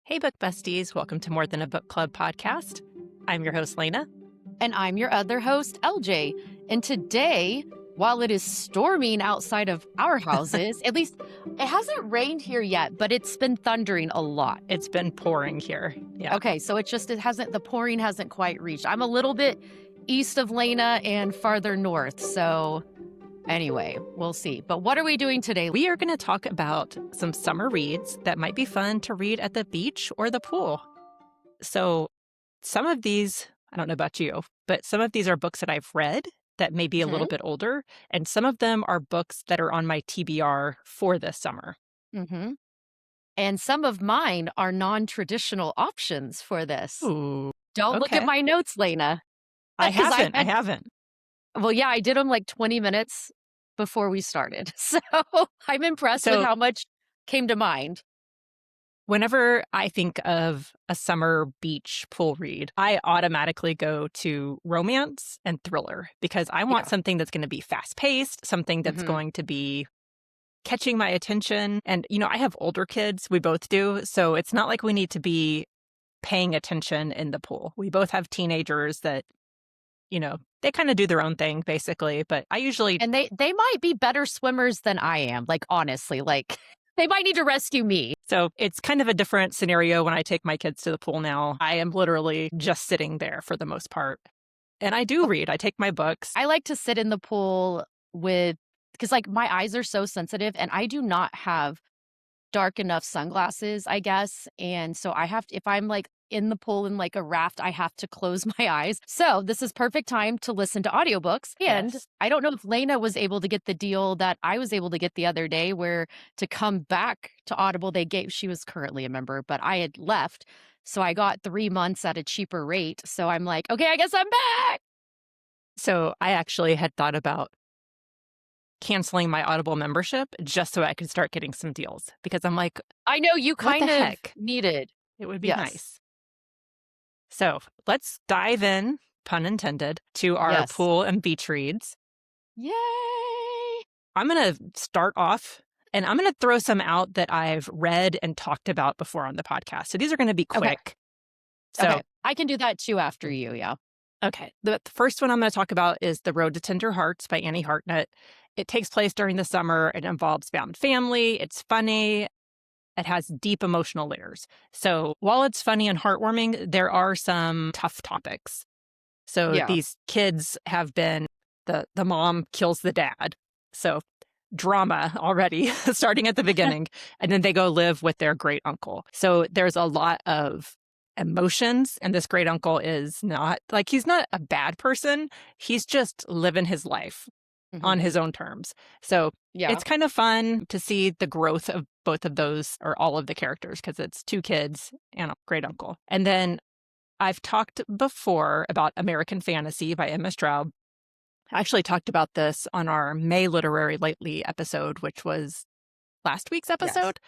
Hey, book besties. Welcome to More Than a Book Club podcast. I'm your host, Lena. And I'm your other host, LJ. And today, while it is storming outside of our houses, at least it hasn't rained here yet, but it's been thundering a lot. It's been pouring here. Yeah. Okay, so the pouring hasn't quite reached. I'm a little bit east of Lena and farther north. So anyway, we'll see. But what are we doing today? We are going to talk about some summer reads that might be fun to read at the beach or the pool. So some of these, I don't know about you, but some of these are books that I've read that may be a little bit older. And some of them are books that are on my TBR for this summer. Mm-hmm. And some of mine are non-traditional options for this. Ooh, Don't look at okay. my notes, Lena. I haven't. Well, yeah, I did them like 20 minutes before we started. So I'm impressed with how much came to mind. Whenever I think of a summer beach pool read, I automatically go to romance and thriller because I want something that's going to be fast paced, something that's going to be catching my attention. And, you know, I have older kids. We both do. So it's not like we need to be paying attention in the pool. We both have teenagers that, you know, they kind of do their own thing, basically. But I usually... And they might be better swimmers than I am, like, honestly. Like, they might need to rescue me. So it's kind of a different scenario when I take my kids to the pool now. I am literally just sitting there for the most part. And I do read. I take my books. I like to sit in the pool because like my eyes are so sensitive and I do not have dark enough sunglasses, I guess. And so if I'm like in the pool in like a raft, I have to close my eyes. So this is perfect time to listen to audiobooks. And I don't know if Lena was able to get the deal that I was able to get the other day where to come back to Audible, she was currently a member, but I had left. So I got 3 months at a cheaper rate. So I'm like, okay, I guess I'm back. So I actually had thought about canceling my Audible membership just so I could start getting some deals because I'm like, I know you kind of needed. It would be nice. So let's dive in, pun intended, to our pool and beach reads. Yay! I'm going to start off and I'm going to throw some out that I've read and talked about before on the podcast. So these are going to be quick. So I can do that too after you. Yeah. Okay. The first one I'm going to talk about is The Road to Tender Hearts by Annie Hartnett. It takes place during the summer. It involves found family. It's funny. It has deep emotional layers. So while it's funny and heartwarming, there are some tough topics. So these kids have been, the mom kills the dad. So drama already starting at the beginning. And then they go live with their great uncle. So there's a lot of emotions. And this great uncle is not, like, he's not a bad person. He's just living his life on his own terms. So it's kind of fun to see the growth of both of those, or all of the characters, because it's two kids and a great uncle. And then I've talked before about American Fantasy by Emma Straub. I actually talked about this on our May Literary Lately episode, which was last week's episode.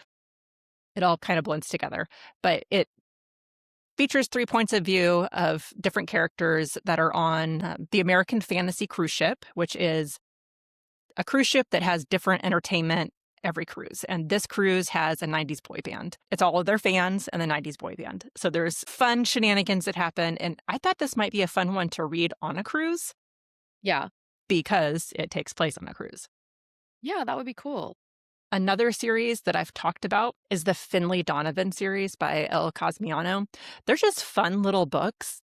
It all kind of blends together, but it features 3 points of view of different characters that are on the American Fantasy cruise ship, which is a cruise ship that has different entertainment every cruise. And this cruise has a 90s boy band. It's all of their fans and the 90s boy band. So there's fun shenanigans that happen. And I thought this might be a fun one to read on a cruise. Yeah. Because it takes place on a cruise. Yeah, that would be cool. Another series that I've talked about is the Finley Donovan series by Elle Cosmiano. They're just fun little books.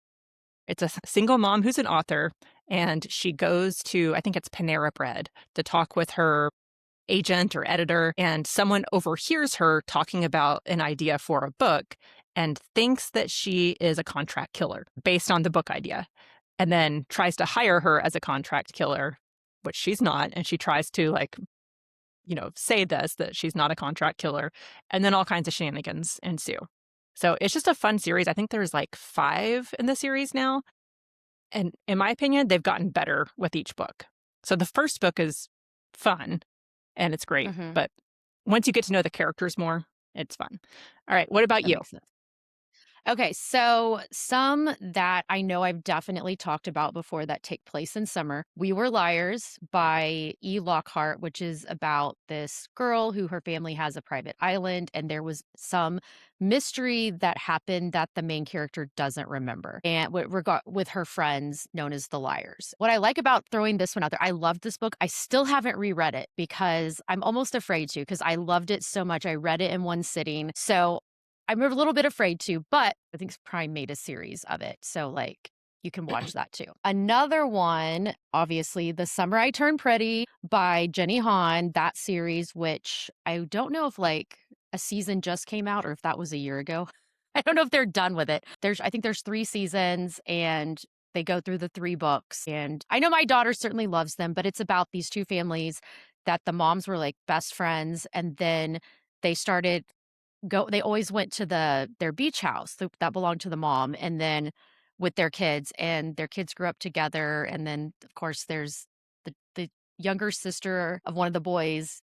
It's a single mom who's an author, and she goes to, I think it's Panera Bread, to talk with her agent or editor, and someone overhears her talking about an idea for a book and thinks that she is a contract killer based on the book idea, and then tries to hire her as a contract killer, which she's not, and she tries to, like, you know, say this, that she's not a contract killer, and then all kinds of shenanigans ensue. So it's just a fun series. I think there's like 5 in the series now. And in my opinion, they've gotten better with each book. So the first book is fun and it's great. But once you get to know the characters more, it's fun. All right. What about you? Okay, so some that I know I've definitely talked about before that take place in summer. We Were Liars by E. Lockhart, which is about this girl who her family has a private island, and there was some mystery that happened that the main character doesn't remember, and with her friends known as the Liars. What I like about throwing this one out there, I loved this book. I still haven't reread it because I'm almost afraid to, because I loved it so much. I read it in one sitting. So I'm a little bit afraid to, but I think Prime made a series of it. So, like, you can watch that too. Another one, obviously, The Summer I Turned Pretty by Jenny Han, that series, which I don't know if like a season just came out or if that was a year ago. I don't know if they're done with it. I think there's 3 seasons and they go through the 3 books. And I know my daughter certainly loves them, but it's about these 2 families that the moms were like best friends. And then they started they always went to their beach house that belonged to the mom, and then with their kids, and their kids grew up together. And then of course there's the younger sister of one of the boys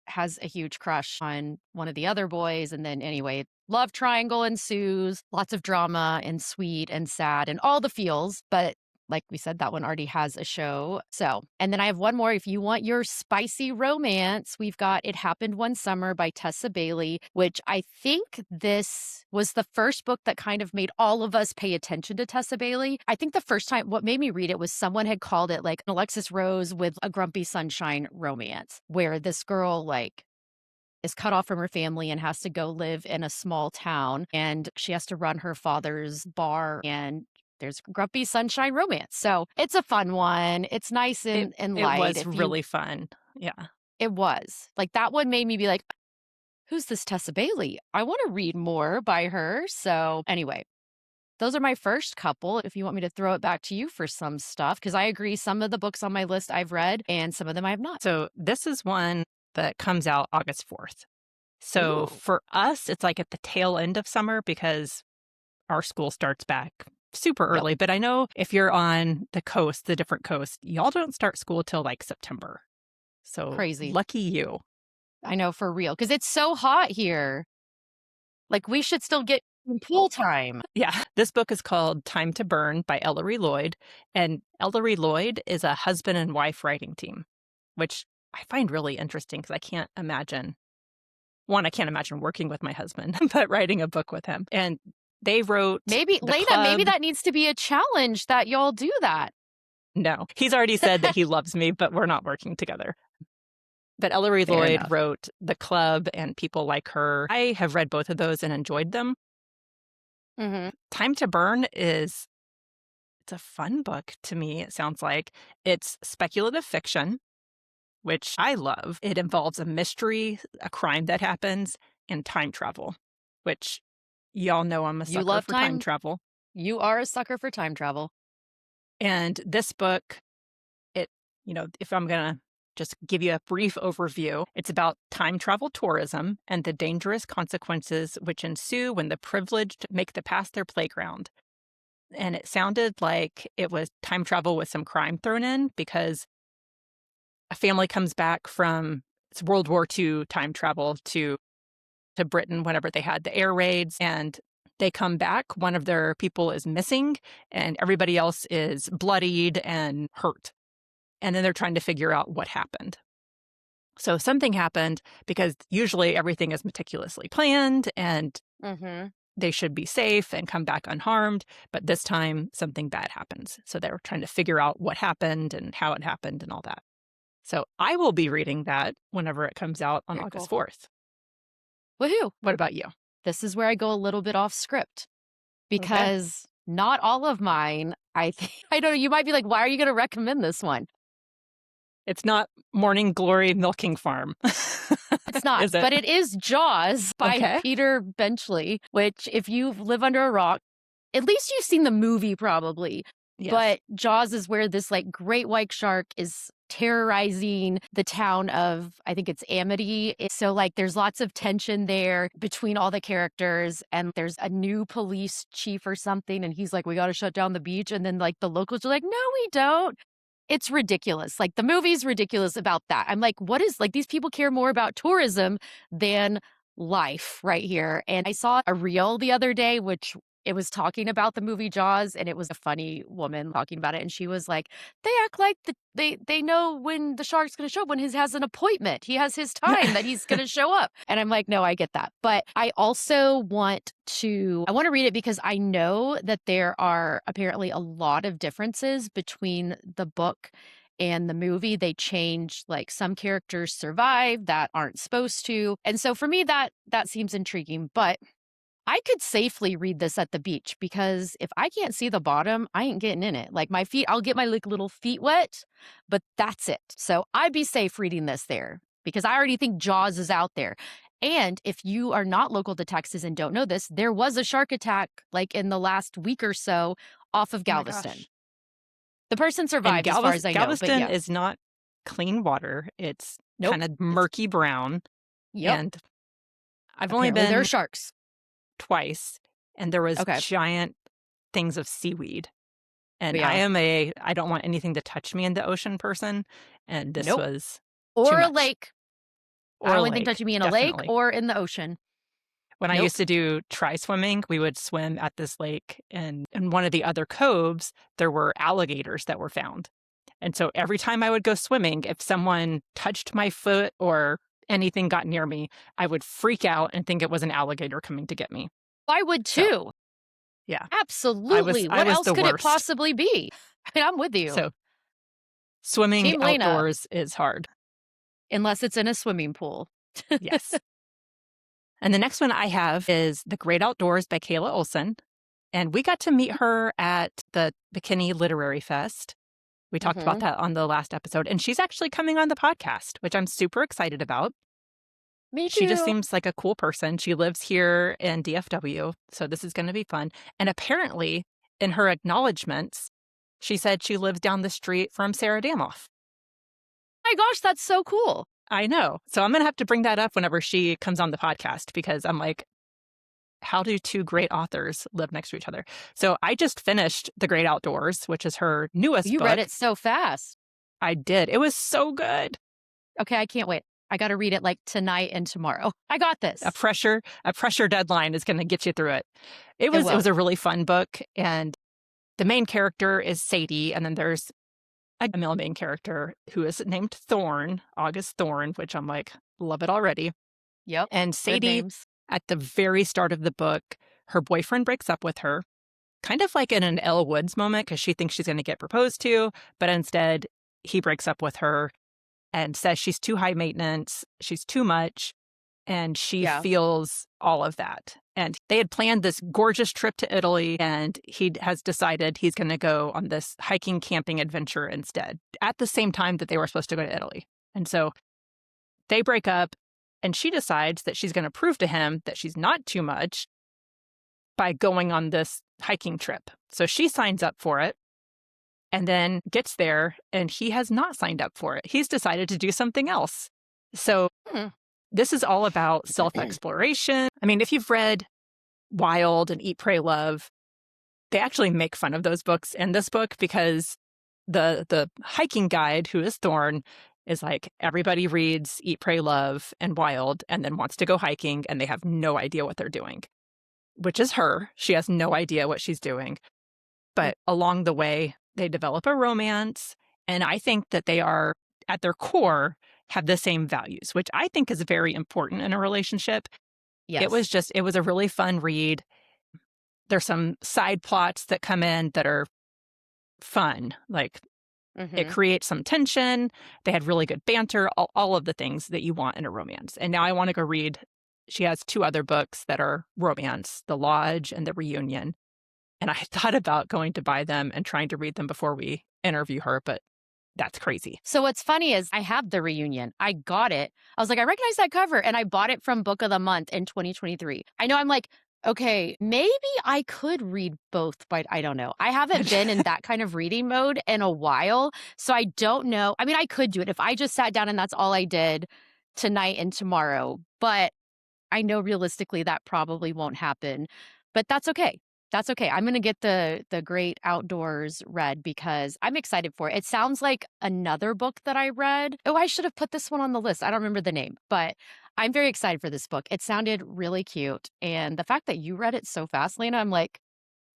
has a huge crush on one of the other boys. And then anyway, love triangle ensues, lots of drama and sweet and sad and all the feels. But like we said, that one already has a show. So, and then I have one more. If you want your spicy romance, we've got It Happened One Summer by Tessa Bailey, which I think this was the first book that kind of made all of us pay attention to Tessa Bailey. I think the first time, what made me read it was someone had called it like an Alexis Rose with a Grumpy Sunshine romance, where this girl like is cut off from her family and has to go live in a small town, and she has to run her father's bar, and there's grumpy sunshine romance. So it's a fun one. It's nice and It light. was really fun. Yeah. It was. Like that one made me be like, who's this Tessa Bailey? I want to read more by her. So anyway, those are my first couple. If you want me to throw it back to you for some stuff, because I agree, some of the books on my list I've read and some of them I have not. So this is one that comes out August 4th. So Ooh. for us, it's like at the tail end of summer because our school starts back super early. But I know if you're on the coast, the different coast, y'all don't start school till like September. So Crazy. Lucky you. I know, for real, because it's so hot here. Like we should still get pool time. Yeah. This book is called Time to Burn by Ellery Lloyd. And Ellery Lloyd is a husband and wife writing team, which I find really interesting because I can't imagine working with my husband, but writing a book with him. And they wrote Maybe, Lena, maybe that needs to be a challenge that y'all do that. No, he's already said that he loves me, but we're not working together. But Ellery Lloyd wrote The Club and People Like Her. I have read both of those and enjoyed them. Mm-hmm. Time to Burn it's a fun book to me, it sounds like. It's speculative fiction, which I love. It involves a mystery, a crime that happens, and time travel, which y'all know I'm a sucker for time travel. You are a sucker for time travel. And this book, if I'm going to just give you a brief overview, it's about time travel tourism and the dangerous consequences which ensue when the privileged make the past their playground. And it sounded like it was time travel with some crime thrown in, because a family comes back from it's World War II time travel to Britain whenever they had the air raids, and they come back. One of their people is missing and everybody else is bloodied and hurt. And then they're trying to figure out what happened. So something happened, because usually everything is meticulously planned and they should be safe and come back unharmed. But this time something bad happens. So they're trying to figure out what happened and how it happened and all that. So I will be reading that whenever it comes out on August 4th. Woohoo! What about you? This is where I go a little bit off script, because not all of mine, I don't know, you might be like, why are you going to recommend this one? It's not Morning Glory Milking Farm. It's not, Is it? But it is Jaws by Peter Benchley, which if you live under a rock, at least you've seen the movie probably. Yes. But Jaws is where this like great white shark is terrorizing the town of, I think it's Amity. So like there's lots of tension there between all the characters, and there's a new police chief or something, and he's like, we got to shut down the beach. And then like the locals are like, no, we don't. It's ridiculous. Like the movie's ridiculous about that. I'm like, what is, like, these people care more about tourism than life right here. And I saw a reel the other day, which it was talking about the movie Jaws, and it was a funny woman talking about it, and she was like, "They act like they know when the shark's gonna show up, when he has an appointment. He has his time that he's gonna show up." And I'm like, "No, I get that." But I also I wanna read it because I know that there are apparently a lot of differences between the book and the movie. They change, like, some characters survive that aren't supposed to, and so for me, that seems intriguing, but I could safely read this at the beach because if I can't see the bottom, I ain't getting in it. Like, my feet, I'll get my, like, little feet wet, but that's it. So I'd be safe reading this there because I already think Jaws is out there. And if you are not local to Texas and don't know this, there was a shark attack, like, in the last week or so off of Oh my Galveston. gosh. The person And survived as far as I know, but Galveston yeah. is not clean water. It's Nope. kind of It's murky brown. Yep. And I've only Apparently there are been sharks. twice, and there was Okay. giant things of seaweed. And Yeah. I don't want anything to touch me in the ocean person, and this Nope. was too Or a much. lake. I Or don't a want anything lake, touching me in a lake definitely. or in the ocean. When I Nope. used to do tri swimming, we would swim at this lake, and in one of the other coves, there were alligators that were found. And so every time I would go swimming, if someone touched my foot or anything got near me, I would freak out and think it was an alligator coming to get me. I would So, too. yeah, Absolutely. I What was else the could it worst. possibly be? I mean, I'm with you. So swimming Team Lena, outdoors is hard. unless it's in a swimming pool. Yes. And the next one I have is The Great Outdoors by Kayla Olson. And we got to meet her at the McKinney Literary Fest. We talked about Mhm. that on the last episode. And she's actually coming on the podcast, which I'm super excited about. Me She just too. seems like a cool person. She lives here in DFW, so this is going to be fun. And apparently, in her acknowledgments, she said she lives down the street from Sarah Damoff. My gosh, that's so cool. I know. So I'm going to have to bring that up whenever she comes on the podcast because I'm like, how do two great authors live next to each other? So I just finished The Great Outdoors, which is her newest You book. read it so fast. I did. It was so good. Okay, I can't wait. I got to read it like tonight and tomorrow. I got this. A pressure deadline is going to get you through it. It will. was a really fun book, and the main character is Sadie, and then there's a male main character who is named Thorn, August Thorn, which I'm like, love it already. Yep. And Good Sadie, names. at the very start of the book, her boyfriend breaks up with her, kind of like in an Elle Woods moment because she thinks she's going to get proposed to, but instead he breaks up with her and says she's too high maintenance, she's too much, and she Yeah. feels all of that. And they had planned this gorgeous trip to Italy, and he has decided he's going to go on this hiking camping adventure instead, at the same time that they were supposed to go to Italy. And so they break up, and she decides that she's going to prove to him that she's not too much by going on this hiking trip. So she signs up for it and then gets there, and he has not signed up for it. He's decided to do something else. So this is all about self-exploration. I mean, if you've read Wild and Eat, Pray, Love, they actually make fun of those books in this book because the hiking guide, who is Thorn, is like, everybody reads Eat, Pray, Love and Wild and then wants to go hiking, and they have no idea what they're doing, which is her. She has no idea what she's doing. But along the way, they develop a romance, and I think that they are, at their core, have the same values, which I think is very important in a relationship. Yes. It was a really fun read. There's some side plots that come in that are fun. Like, it creates some tension. They had really good banter, all of the things that you want in a romance. And now I want to go read. She has two other books that are romance, The Lodge and The Reunion. And I thought about going to buy them and trying to read them before we interview her, but that's crazy. So what's funny is I have The Reunion. I got it. I was like, I recognize that cover. And I bought it from Book of the Month in 2023. I know, I'm like, okay, maybe I could read both, but I don't know. I haven't been in that kind of reading mode in a while. So I don't know. I mean, I could do it if I just sat down and that's all I did tonight and tomorrow. But I know realistically that probably won't happen. But that's okay. That's okay. I'm going to get the Great Outdoors read because I'm excited for it. It sounds like another book that I read. Oh, I should have put this one on the list. I don't remember the name, but I'm very excited for this book. It sounded really cute. And the fact that you read it so fast, Lena, I'm like,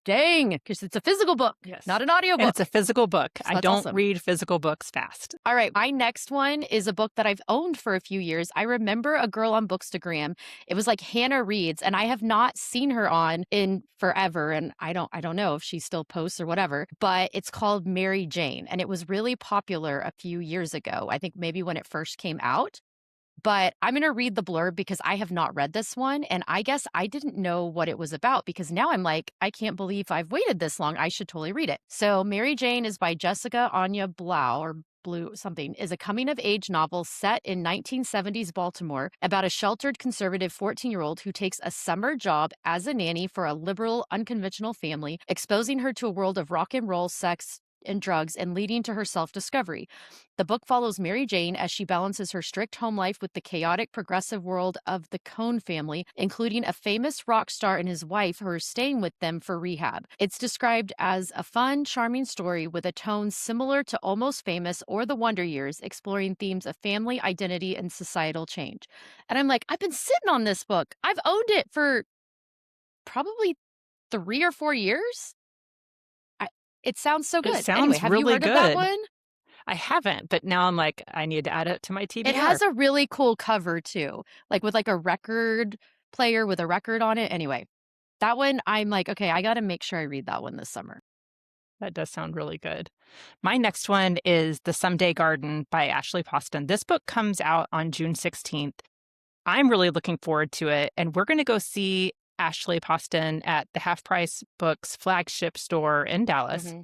Dang, because it's a physical book, Yes. not an And audiobook. it's a physical book. So I that's don't awesome. read physical books fast. All right, my next one is a book that I've owned for a few years. I remember a girl on Bookstagram. It was like Hannah Reads, and I have not seen her on in forever. And I don't know if she still posts or whatever, but it's called Mary Jane. And it was really popular a few years ago. I think maybe when it first came out. But I'm going to read the blurb because I have not read this one. And I guess I didn't know what it was about because now I'm like, I can't believe I've waited this long. I should totally read it. So, Mary Jane is by Jessica Anya Blau or Blue something, is a coming of age novel set in 1970s Baltimore about a sheltered conservative 14-year-old who takes a summer job as a nanny for a liberal, unconventional family, exposing her to a world of rock and roll, sex, and drugs and leading to her self-discovery. The book follows Mary Jane as she balances her strict home life with the chaotic, progressive world of the Cohn family, including a famous rock star and his wife who are staying with them for rehab. It's described as a fun, charming story with a tone similar to Almost Famous or The Wonder Years, exploring themes of family, identity, and societal change. And I'm like, I've been sitting on this book. I've owned it for probably 3 or 4 years. It sounds so It good. Anyway, sounds have you really heard of that good. one? I haven't, but now I'm like, I need to add it to my It TBR. has a really cool cover too, like with like a record player with a record on it. Anyway, that one I'm like, okay, I got to make sure I read that one this summer. That does sound really good. My next one is The Someday Garden by Ashley Poston. This book comes out on June 16th. I'm really looking forward to it, and we're going to go see Ashley Poston at the Half Price Books flagship store in Dallas. Mm-hmm.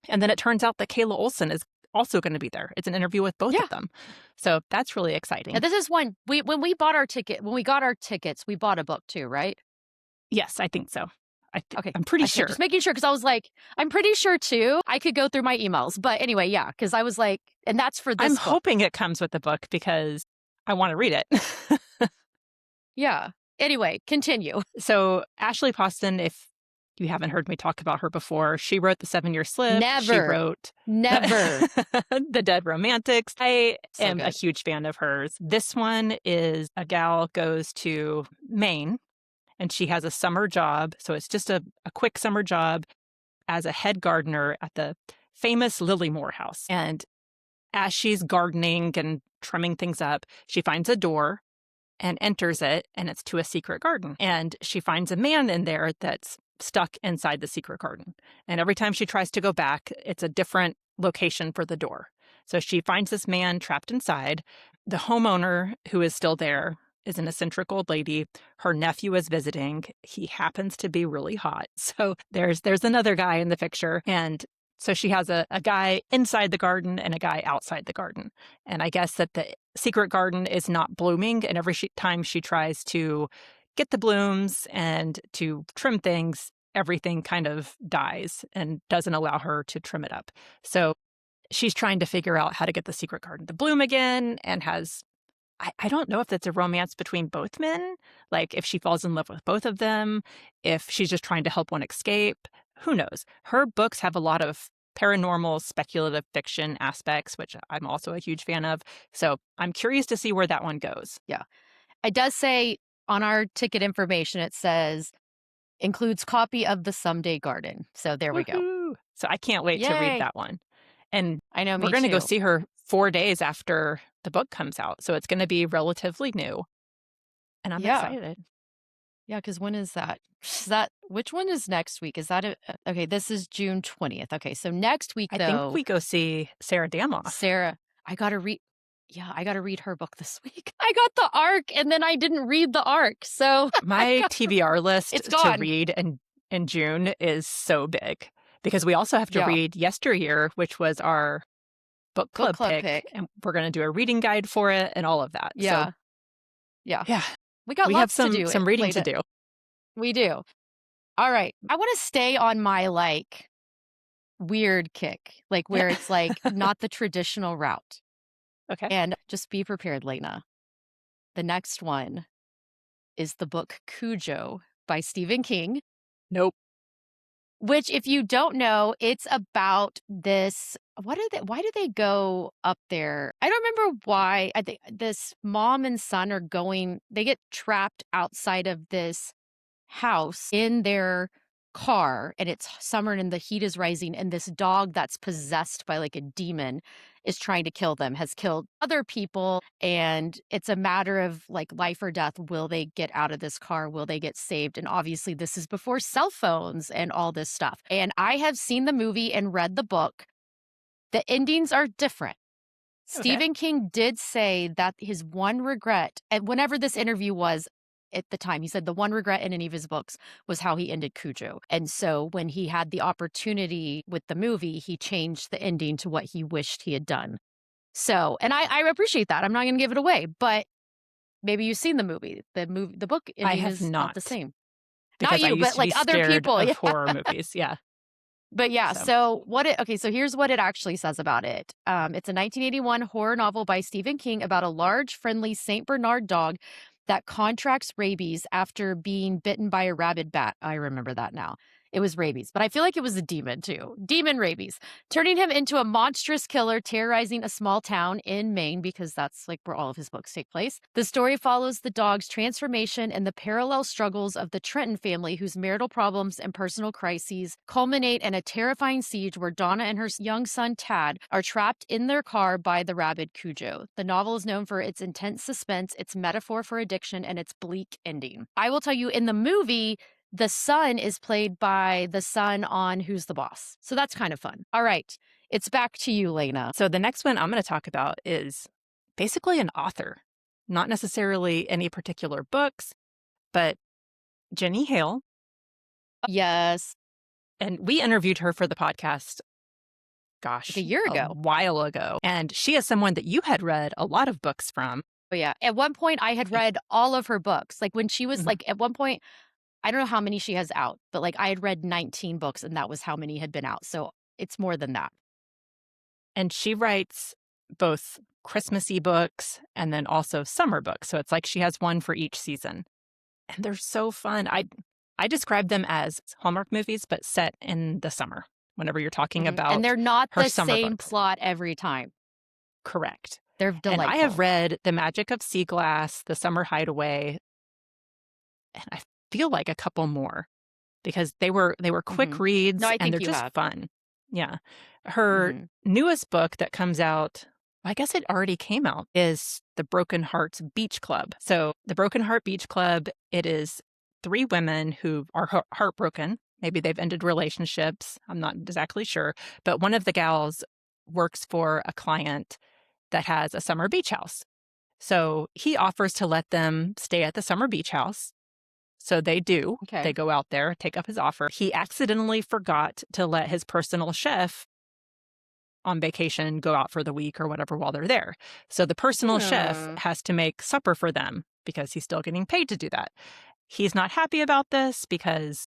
And then it turns out that Kayla Olson is also going to be there. It's an interview with both of them. So that's really exciting. Now, this is one when we got our tickets, we bought a book too, right? Yes, I think so. Okay. I'm pretty sure. Just making sure because I was like, I'm pretty sure too. I could go through my emails. But anyway, yeah, because I was like, and that's for this I'm book. hoping it comes with the book because I want to read it. Yeah. Anyway, continue. So Ashley Poston, if you haven't heard me talk about her before, she wrote The 7-Year Slip. Never. She wrote The Dead Romantics. I am a huge fan of hers. This one is a gal goes to Maine and she has a summer job. So it's just a quick summer job as a head gardener at the famous Lilymore house. And as she's gardening and trimming things up, she finds a door and enters it, and it's to a secret garden. And she finds a man in there that's stuck inside the secret garden. And every time she tries to go back, it's a different location for the door. So she finds this man trapped inside. The homeowner, who is still there, is an eccentric old lady. Her nephew is visiting. He happens to be really hot. So there's another guy in the picture. And so she has a guy inside the garden and a guy outside the garden. And I guess that the secret garden is not blooming. And every time she tries to get the blooms and to trim things, everything kind of dies and doesn't allow her to trim it up. So she's trying to figure out how to get the secret garden to bloom again and has... I don't know if it's a romance between both men, like if she falls in love with both of them, if she's just trying to help one escape. Who knows? Her books have a lot of paranormal, speculative fiction aspects, which I'm also a huge fan of. So I'm curious to see where that one goes. Yeah. It does say on our ticket information, it says includes copy of The Someday Garden. So there we go. So I can't wait to read that one. And I know, we're going to go see her 4 days after the book comes out. So it's going to be relatively new. And I'm excited. Yeah, because when is that? Which one is next week? Is that okay? This is June 20th. Okay, so next week, I think we go see Sarah Damoff. Sarah, I got to read. Yeah, I got to read her book this week. I got the ARC, and then I didn't read the ARC. So my TBR list to read in June is so big because we also have to read Yesteryear, which was our book club pick, and we're going to do a reading guide for it and all of that. Yeah. So, yeah. We have some reading to do. We do. All right. I want to stay on my like weird kick, like where it's like not the traditional route. Okay. And just be prepared, Lena. The next one is the book Cujo by Stephen King. Nope. Which, if you don't know, it's about this. Why do they go up there? I don't remember why. I think this mom and son are going, they get trapped outside of this house in their car and it's summer and the heat is rising and this dog that's possessed by like a demon is trying to kill them, has killed other people, and it's a matter of like life or death. Will they get out of this car? Will they get saved? And obviously this is before cell phones and all this stuff. And I have seen the movie and read the book. The endings are different. Okay. Stephen King did say that his one regret, and whenever this interview was at the time, he said the one regret in any of his books was how he ended Cujo. And so when he had the opportunity with the movie, he changed the ending to what he wished he had done. So, and I appreciate that. I'm not going to give it away, but maybe you've seen the movie. The book I ending have is not the not, same. Not because I you, used but to be like other scared people. of Yeah. horror movies. Yeah. But yeah, So so okay, so here's what it actually says about it. It's a 1981 horror novel by Stephen King about a large, friendly Saint Bernard dog that contracts rabies after being bitten by a rabid bat. I remember that now. It was rabies, but I feel like it was a demon too. Demon rabies, turning him into a monstrous killer terrorizing a small town in Maine, because that's like where all of his books take place. The story follows the dog's transformation and the parallel struggles of the Trenton family, whose marital problems and personal crises culminate in a terrifying siege where Donna and her young son Tad are trapped in their car by the rabid Cujo. The novel is known for its intense suspense, its metaphor for addiction, and its bleak ending. I will tell you, in the movie, the son is played by the son on Who's the Boss. So that's kind of fun. All right. It's back to you, Lena. So the next one I'm going to talk about is basically an author, not necessarily any particular books, but Jenny Hale. Yes. And we interviewed her for the podcast, gosh, Like a year ago. while ago. And she is someone that you had read a lot of books from. Oh, yeah. At one point, I had read all of her books. Like when she was Mhm. like, at one point, I don't know how many she has out, but like I had read 19 books and that was how many had been out. So it's more than that. And she writes both Christmassy books and then also summer books. So it's like she has one for each season. And they're so fun. I describe them as Hallmark movies, but set in the summer, whenever you're talking Mhm. about And they're not her the summer same books. plot every time. Correct. They're And delightful. I have read The Magic of Sea Glass, The Summer Hideaway, and I feel like a couple more because they were quick reads No, I and think they're you just have. fun. Yeah. Her Mhm. newest book that comes out, I guess it already came out, is The Broken Hearts Beach Club. So The Broken Heart Beach Club, it is 3 women who are heartbroken. Maybe they've ended relationships. I'm not exactly sure. But one of the gals works for a client that has a summer beach house. So he offers to let them stay at the summer beach house. So they do. Okay. They go out there, take up his offer. He accidentally forgot to let his personal chef on vacation go out for the week or whatever while they're there. So the personal chef has to make supper for them because he's still getting paid to do that. He's not happy about this because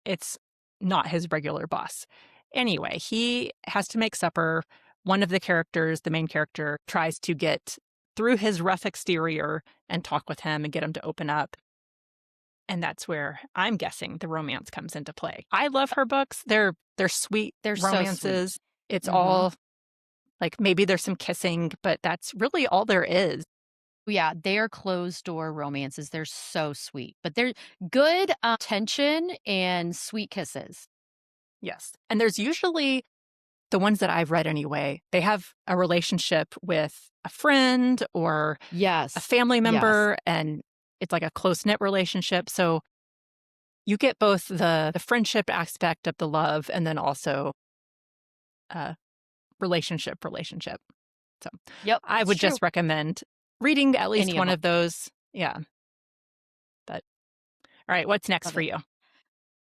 it's not his regular boss. Anyway, he has to make supper. One of the characters, the main character, tries to get through his rough exterior and talk with him and get him to open up. And that's where I'm guessing the romance comes into play. I love her books. They're sweet They're so romances. sweet. It's Mhm. all like maybe there's some kissing, but that's really all there is. Yeah, they are closed door romances. They're so sweet, but they're good tension and sweet kisses. Yes. And there's usually the ones that I've read anyway, they have a relationship with a friend or a Yes. family Yes. member, and it's like a close-knit relationship. So you get both the friendship aspect of the love and then also relationship. So Yep. I it's would true. just recommend reading at least Any of one them. of those. Yeah. But all right, what's next Love for it. you?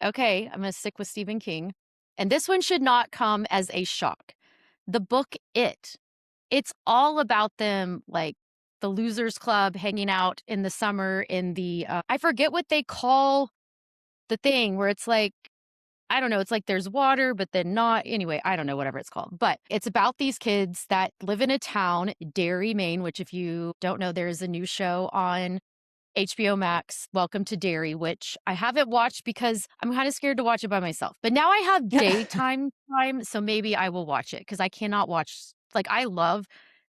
Okay, I'm going to stick with Stephen King. And this one should not come as a shock. The book It. It's all about them, like the Losers Club hanging out in the summer in the, I forget what they call the thing where it's like, I don't know, it's like there's water, but then not. Anyway, I don't know, whatever it's called. But it's about these kids that live in a town, Derry, Maine, which if you don't know, there is a new show on HBO Max, Welcome to Derry, which I haven't watched because I'm kind of scared to watch it by myself. But now I have daytime time, so maybe I will watch it because I cannot watch. Like, I love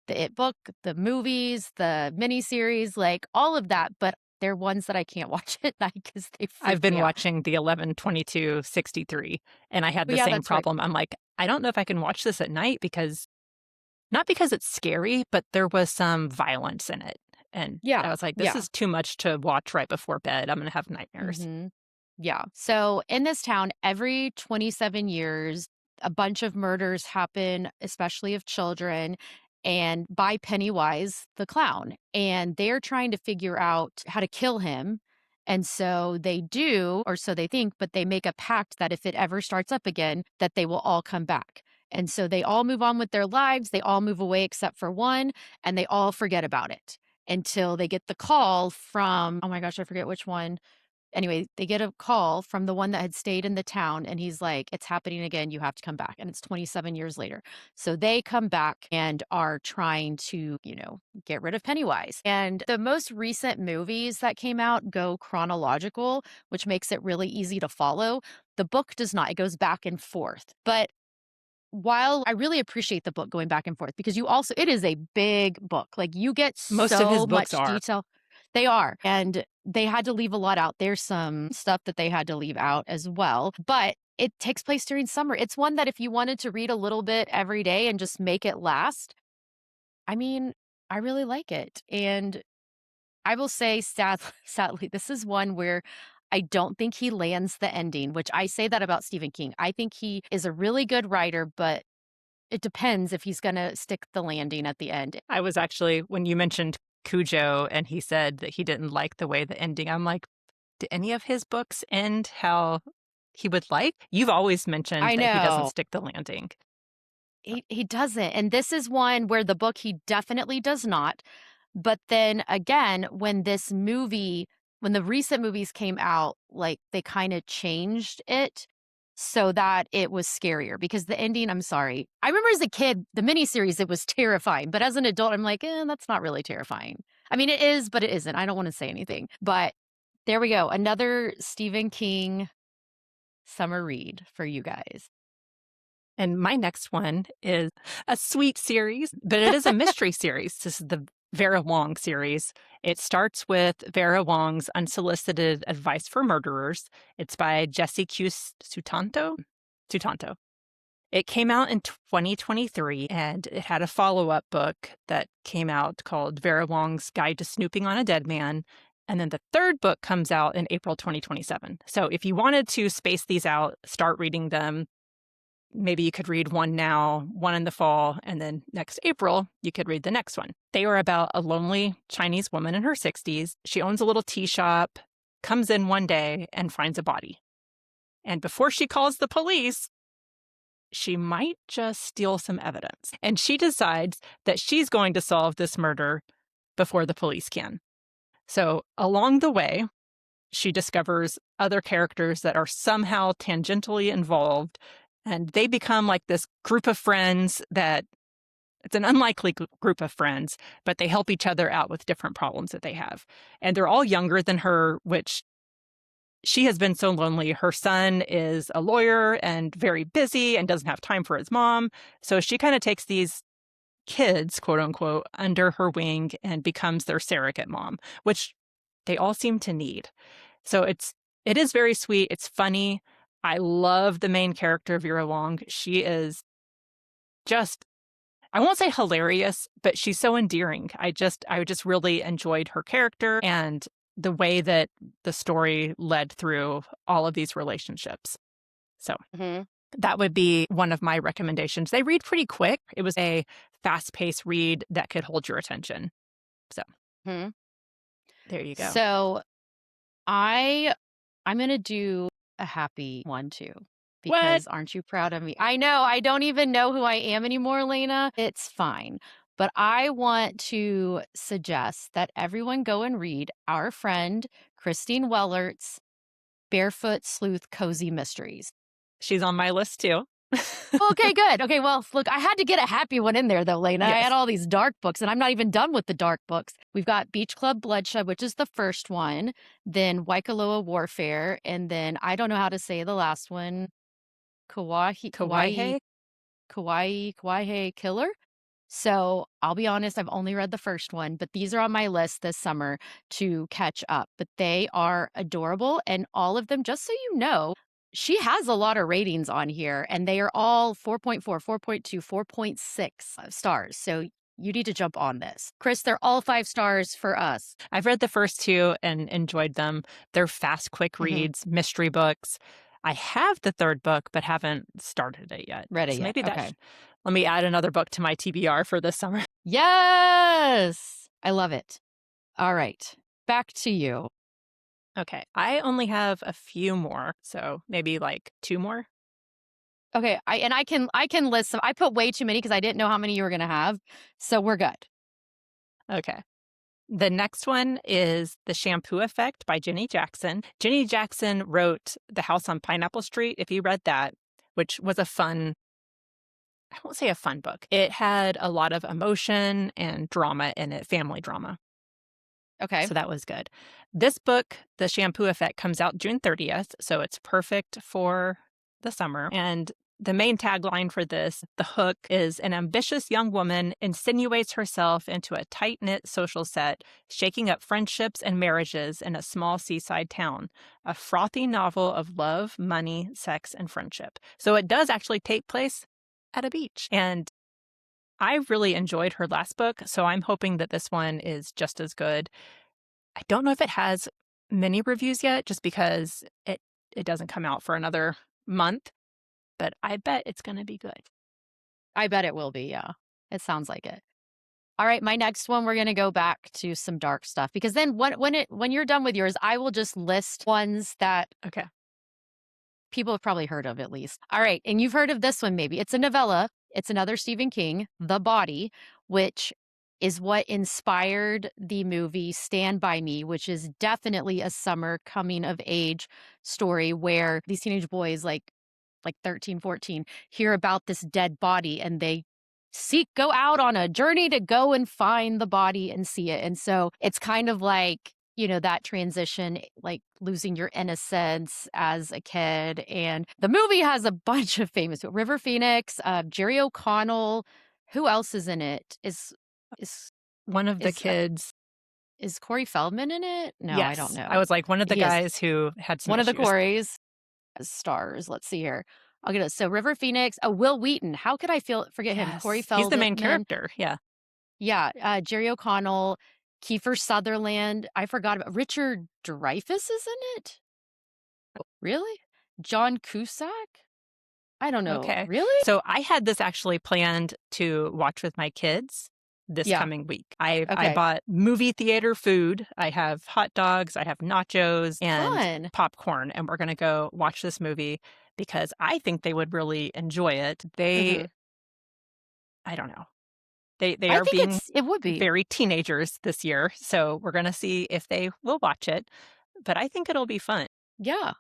the It book, the movies, the miniseries, like all of that. But they're ones that I can't watch at night because they I've freak been me out. watching the 11/22/63, and I had But the yeah, same that's right. problem. I'm like, I don't know if I can watch this at night because not because it's scary, but there was some violence in it. And I Yeah, was like, this yeah. is too much to watch right before bed. I'm going to have nightmares. Mhm. Yeah. So in this town, every 27 years, a bunch of murders happen, especially of children, and by Pennywise the clown. And they're trying to figure out how to kill him. And so they do, or so they think, but they make a pact that if it ever starts up again, that they will all come back. And so they all move on with their lives. They all move away except for one, and they all forget about it until they get the call from, oh my gosh, I forget which one. Anyway, they get a call from the one that had stayed in the town, and he's like, "It's happening again. You have to come back." And it's 27 years later. So they come back and are trying to, get rid of Pennywise. And the most recent movies that came out go chronological, which makes it really easy to follow. The book does not, it goes back and forth. But while I really appreciate the book going back and forth because it is a big book. Like you get Most of his so books much are. detail. They are. And they had to leave a lot out. There's some stuff that they had to leave out as well. But it takes place during summer. It's one that if you wanted to read a little bit every day and just make it last, I mean, I really like it. And I will say, sadly, this is one where I don't think he lands the ending, which I say that about Stephen King. I think he is a really good writer, but it depends if he's gonna stick the landing at the end. I was actually, when you mentioned Cujo and he said that he didn't like the way the ending, I'm like, do any of his books end how he would like? You've always mentioned I that he doesn't know. stick the landing. He doesn't, and this is one where the book he definitely does not, but then again, when the recent movies came out, like, they kinda changed it so that it was scarier because the ending, I'm sorry. I remember as a kid, the miniseries, it was terrifying, but as an adult, I'm like, that's not really terrifying." I mean, it is, but it isn't. I don't wanna say anything, but there we go, another Stephen King summer read for you guys. And my next one is a sweet series, but it is a mystery series. This is the Vera Wong series. It starts with Vera Wong's Unsolicited Advice for Murderers. It's by Jesse Q. Sutanto. Sutanto. It came out in 2023, and it had a follow-up book that came out called Vera Wong's Guide to Snooping on a Dead Man. And then the third book comes out in April 2027. So if you wanted to space these out, start reading them, maybe you could read one now, one in the fall, and then next April, you could read the next one. They are about a lonely Chinese woman in her 60s. She owns a little tea shop, comes in one day, and finds a body. And before she calls the police, she might just steal some evidence. And she decides that she's going to solve this murder before the police can. So along the way, she discovers other characters that are somehow tangentially involved, and they become like this group of friends that it's an unlikely group of friends, but they help each other out with different problems that they have. And they're all younger than her, which she has been so lonely. Her son is a lawyer and very busy and doesn't have time for his mom. So she kind of takes these kids, quote unquote, under her wing and becomes their surrogate mom, which they all seem to need. So it is very sweet. It's funny. I love the main character, Vera Wong. She is just, I won't say hilarious, but she's so endearing. I just really enjoyed her character and the way that the story led through all of these relationships. So Mhm. that would be one of my recommendations. They read pretty quick. It was a fast-paced read that could hold your attention. So Mhm. there you go. So I'm gonna do a happy one too, What? because aren't you proud of me? I know, I don't even know who I am anymore, Lena. It's fine. But I want to suggest that everyone go and read our friend Christine Wellert's Barefoot Sleuth Cozy Mysteries. She's on my list too. Okay, good. Okay, well, look, I had to get a happy one in there, though, Lena. I Yes. had all these dark books, and I'm not even done with the dark books. We've got Beach Club Bloodshed, which is the first one, then Waikoloa Warfare, and then I don't know how to say the last one, Kawaii? Kauai Killer. So I'll be honest, I've only read the first one, but these are on my list this summer to catch up. But they are adorable. And all of them, just so you know, she has a lot of ratings on here, and they are all 4.4, 4.2, 4.6 stars. So you need to jump on this. Chris, they're all 5 stars for us. I've read the first two and enjoyed them. They're fast, quick Hmm. reads, mystery books. I have the third book, but haven't started it yet. Read it So yet. maybe Okay. let me add another book to my TBR for this summer. Yes. I love it. All right. Back to you. Okay. I only have a few more. So maybe like two more. Okay, I can list some. I put way too many because I didn't know how many you were gonna have, so we're good. Okay. The next one is The Shampoo Effect by Jenny Jackson. Jenny Jackson wrote The House on Pineapple Street, if you read that, which was a fun, I won't say a fun book. It had a lot of emotion and drama in it, family drama. Okay. So that was good. This book, The Shampoo Effect, comes out June 30th. So it's perfect for the summer. And the main tagline for this, the hook, is an ambitious young woman insinuates herself into a tight knit social set, shaking up friendships and marriages in a small seaside town. A frothy novel of love, money, sex, and friendship. So it does actually take place at a beach. And I really enjoyed her last book. So I'm hoping that this one is just as good. I don't know if it has many reviews yet just because it doesn't come out for another month, but I bet it's gonna be good. I bet it will be, yeah. It sounds like it. All right, my next one, we're gonna go back to some dark stuff because then when you're done with yours, I will just list ones that Okay. people have probably heard of at least. All right, and you've heard of this one maybe. It's a novella. It's another Stephen King, The Body, which is what inspired the movie Stand By Me, which is definitely a summer coming of age story where these teenage boys like 13, 14 hear about this dead body and they go out on a journey to go and find the body and see it. And so it's kind of like, that transition, like losing your innocence as a kid. And the movie has a bunch of famous River Phoenix, Jerry O'Connell. Who else is in it? Is One of the is kids. is Corey Feldman in it? No, I don't Yes. I know. was like one of the He is guys who had some one of the issues. Coreys as stars. Let's see here. I'll get it. So River Phoenix, Will Wheaton. How could I forget him? Corey Yes. He's the main Feldman. character. Yeah. Yeah, Jerry O'Connell, Kiefer Sutherland. I forgot about Richard Dreyfuss is in it? Really? John Cusack? I don't know. Okay. Really? So I had this actually planned to watch with my kids this Yeah. coming week. I Okay. bought movie theater food. I have hot dogs, I have nachos and Fun. popcorn, and we're going to go watch this movie because I think they would really enjoy it. Mhm. I don't know. They I are think being it would be. very teenagers this year, so we're going to see if they will watch it, but I think it'll be fun. Yeah.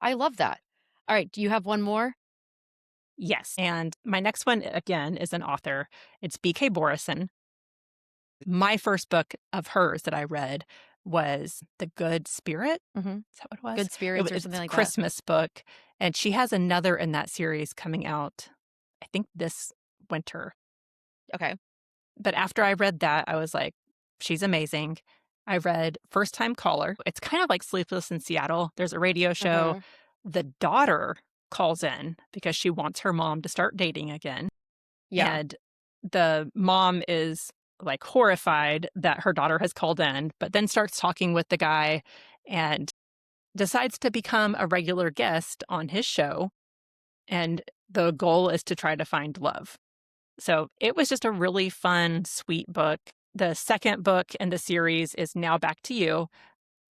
I love that. All right, do you have one more? Yes. And my next one again is an author. It's BK Borison. My first book of hers that I read was The Good Spirit. Mhm. Is that what it was? Good Spirits or It's something a like that. Christmas book, and she has another in that series coming out, I think this winter. Okay. But after I read that, I was like, she's amazing. I read First Time Caller. It's kind of like Sleepless in Seattle. There's a radio show. Mhm. The daughter calls in because she wants her mom to start dating again. Yeah. And the mom is like horrified that her daughter has called in, but then starts talking with the guy and decides to become a regular guest on his show. And the goal is to try to find love. So it was just a really fun, sweet book. The second book in the series is Now Back to You.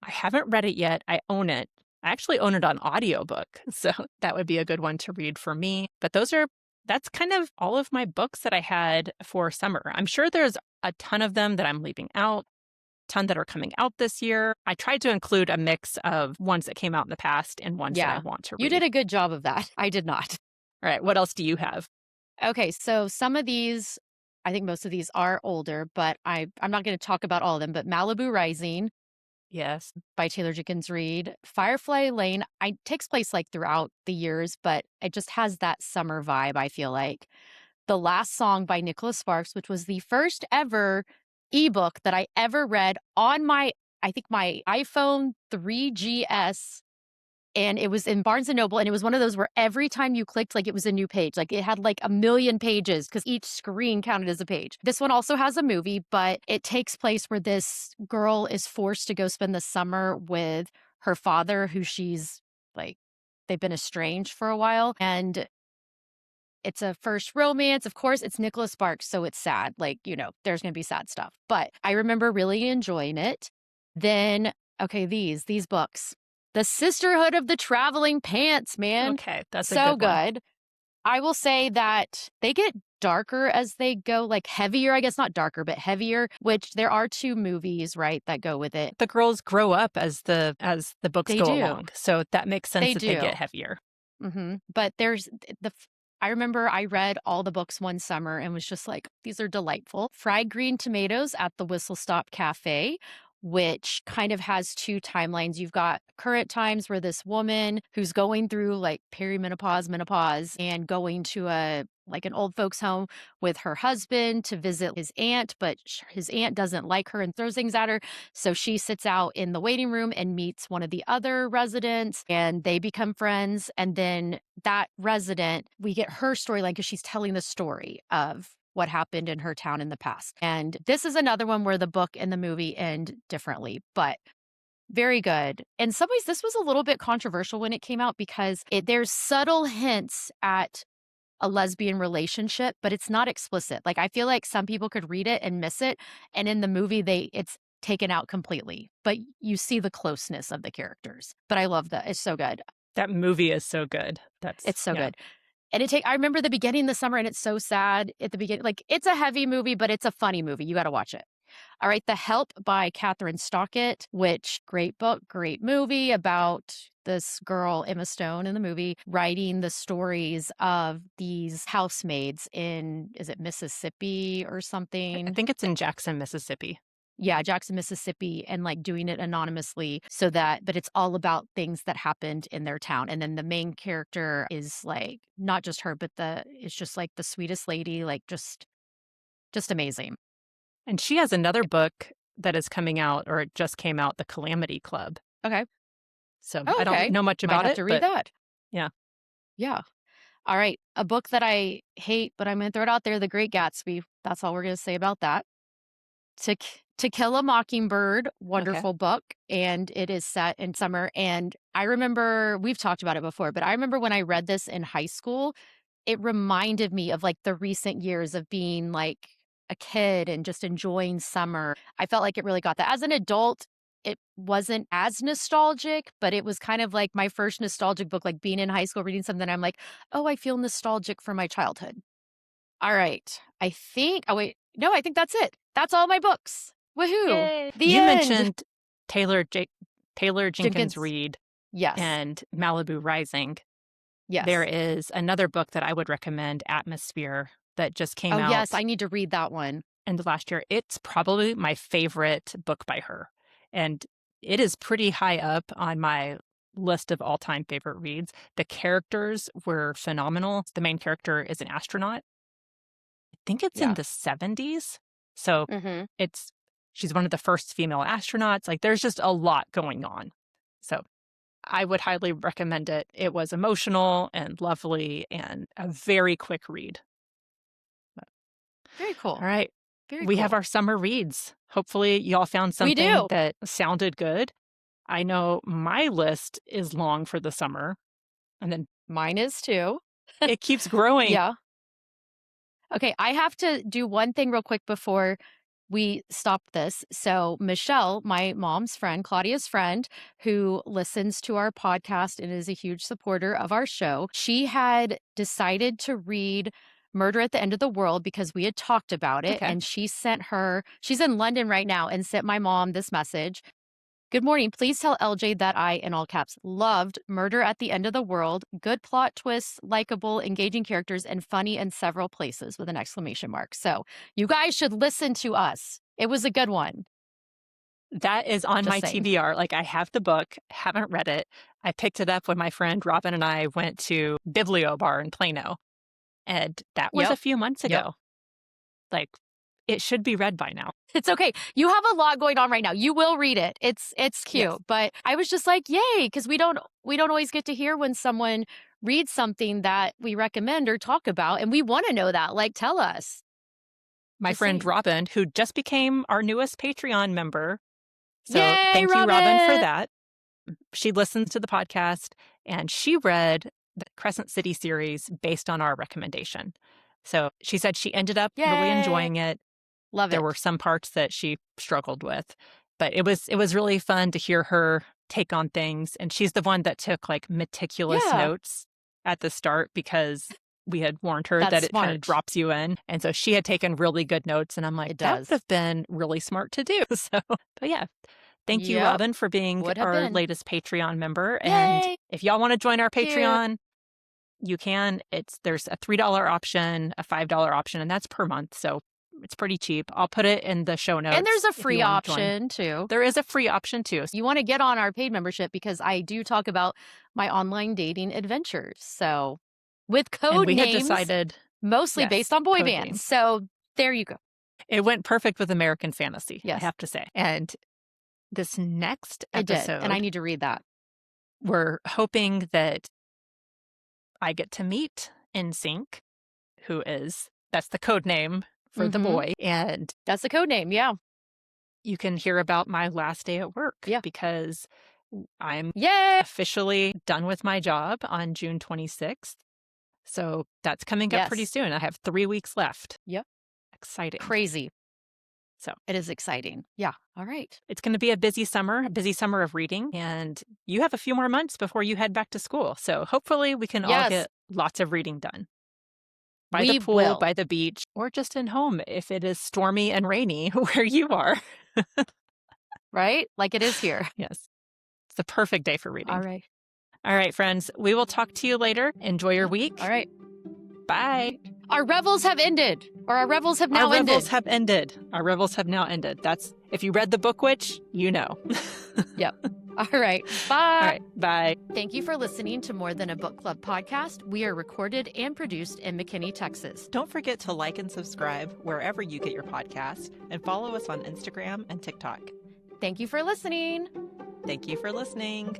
I haven't read it yet. I own it. I actually own it on audiobook. So that would be a good one to read for me. But that's kind of all of my books that I had for summer. I'm sure there's a ton of them that I'm leaving out, ton that are coming out this year. I tried to include a mix of ones that came out in the past and ones that I Yeah. want to You did read. a good job of that. I did not. All right, what else do you have? Okay, so some of these, I think most of these are older, but I'm not going to talk about all of them. But Malibu Rising Yes. by Taylor Jenkins Reid, Firefly Lane, I takes place like throughout the years, but it just has that summer vibe. I feel like The Last Song by Nicholas Sparks, which was the first ever ebook that I ever read on I think my iPhone 3GS, and it was in Barnes& and Noble, and it was one of those where every time you clicked, like, it was a new page. Like, it had, like, a million pages because each screen counted as a page. This one also has a movie, but it takes place where this girl is forced to go spend the summer with her father, who she's, like, they've been estranged for a while, and it's a first romance. Of course, it's Nicholas Sparks, so it's sad. Like, there's gonna be sad stuff. But I remember really enjoying it. Then, okay, these books. The Sisterhood of the Traveling Pants, man. Okay, that's a So good one. good. I will say that they get darker as they go, like heavier, I guess not darker, but heavier, which there are 2 movies, right, that go with it. The girls grow up as the books They go do. along, so that makes sense They that they do. get heavier. But there's I remember I read all the books one summer and was just like, these are delightful. Fried Green Tomatoes at the Whistle Stop Cafe, which kind of has 2 timelines. You've got current times where this woman who's going through like perimenopause, menopause, and going to an old folks home with her husband to visit his aunt, but his aunt doesn't like her and throws things at her. So she sits out in the waiting room and meets one of the other residents, and they become friends. And then that resident, we get her storyline because she's telling the story of what happened in her town in the past. And this is another one where the book and the movie end differently, but very good. In some ways, this was a little bit controversial when it came out because there's subtle hints at a lesbian relationship, but it's not explicit. Like, I feel like some people could read it and miss it, and in the movie it's taken out completely. But you see the closeness of the characters. But I love that. It's so good. That movie is so good. It's so Yeah. good. And I remember the beginning of the summer, and it's so sad at the beginning. Like, it's a heavy movie, but it's a funny movie. You got to watch it. All right, The Help by Catherine Stockett, which great book, great movie about this girl, Emma Stone in the movie, writing the stories of these housemaids is it Mississippi or I something? think it's in Jackson, Mississippi. Yeah, Jackson, Mississippi, and like doing it anonymously but it's all about things that happened in their town. And then the main character is like not just her, but it's just like the sweetest lady, like just amazing. And she has another book that is coming out, or it just came out, The Calamity Club. Okay. So Oh, I okay. don't know much Might about have it, to read but that. yeah. Yeah. All right. A book that I hate, but I'm going to throw it out there, The Great Gatsby. That's all we're going to say about that. To Kill a Mockingbird, wonderful book, and it is set in summer. And I remember, we've talked about it before, but I remember when I read this in high school, it reminded me of like the recent years of being like a kid and just enjoying summer. I felt like it really got that. As an adult, it wasn't as nostalgic, but it was kind of like my first nostalgic book, like being in high school, reading something. I'm like, oh, I feel nostalgic for my childhood. All right. Oh, wait. No, I think that's it. That's all my books. Woohoo. Yay. The You end. mentioned Taylor Jenkins Reid Yes. and Malibu Rising. Yes. There is another book that I would recommend, Atmosphere, that just came out. Oh, yes. I need to read that one. End of last year. It's probably my favorite book by her. And it is pretty high up on my list of all-time favorite reads. The characters were phenomenal. The main character is an astronaut. I think it's in the 70s. So she's one of the first female astronauts. Like, there's just a lot going on. So I would highly recommend it. It was emotional and lovely and a very quick read. Very cool. All right. Very We cool. have our summer reads. Hopefully y'all found something that sounded good. I know my list is long for the summer. And then mine is too. It keeps growing. Yeah. Okay, I have to do one thing real quick before we stop this. So Michelle, my mom's friend, Claudia's friend, who listens to our podcast and is a huge supporter of our show, she had decided to read Murder at the End of the World because we had talked about it. Okay. And she's in London right now, and sent my mom this message. Good morning. Please tell LJ that I, in all caps, loved Murder at the End of the World. Good plot twists, likable, engaging characters, and funny in several places with an exclamation mark. So you guys should listen to us. It was a good one. That is on my TBR. Like, I have the book, haven't read it. I picked it up when my friend Robin and I went to Biblio Bar in Plano. And that was a Yep. few months Yep. ago. Like, it should be read by now. It's okay. You have a lot going on right now. You will read it. It's cute. Yes. But I was just like, yay, because we don't always get to hear when someone reads something that we recommend or talk about, and we want to know that. Like, tell us. My Just friend saying. Robin, who just became our newest Patreon member. So Yay, thank you, Robin, for Robin! that. She listens to the podcast, and she read the Crescent City series based on our recommendation. So she said she ended up really Yay. enjoying it. Love There it. were some parts that she struggled with, but it was really fun to hear her take on things. And she's the one that took like meticulous Yeah. notes at the start because we had warned her That's that it kind of smart. drops you in. And so she had taken really good notes. And I'm like, It that does. would have been really smart to do. So, but yeah. Thank you, Yep. Robin, for being Would have our been. latest Patreon member. And Yay. if y'all want to join our Thank you. Patreon, you can. There's a $3 option, a $5 option, and that's per month. So it's pretty cheap. I'll put it in the show notes. And there's a if you free wanna join. option too. There is a free option too. You want to get on our paid membership because I do talk about my online dating adventures. So with And code we had names, decided mostly yes, based on boy code bands. names. So there you go. It went perfect with American Fantasy, I Yes. have to say. And this next It did. episode, And I need to read that. we're hoping that I get to meet NSYNC, that's the code name for the Mhm. boy. And That's the code name. Yeah. you can hear about my last day at work Yeah. because I'm Yay. officially done with my job on June 26th. So that's coming up pretty Yes. soon. I have 3 weeks left. Yep. Exciting. Crazy. So It is exciting. Yeah. All right. it's going to be a busy summer of reading. And you have a few more months before you head back to school. So hopefully we can all Yes. get lots of reading done. By We the pool, will. by the beach, or just in home if it is stormy and rainy where you are. Right? Like it is here. Yes. It's the perfect day for reading. All right. All right, friends. We will talk to you later. Enjoy your week. All right. Bye. Our revels have ended, or our revels have now Our ended. revels have ended. Our revels have now ended. That's if you read the Book Witch, you know. All right. Bye. All right. Bye. Thank you for listening to More Than a Book Club podcast. We are recorded and produced in McKinney, Texas. Don't forget to like and subscribe wherever you get your podcast and follow us on Instagram and TikTok. Thank you for listening. Thank you for listening.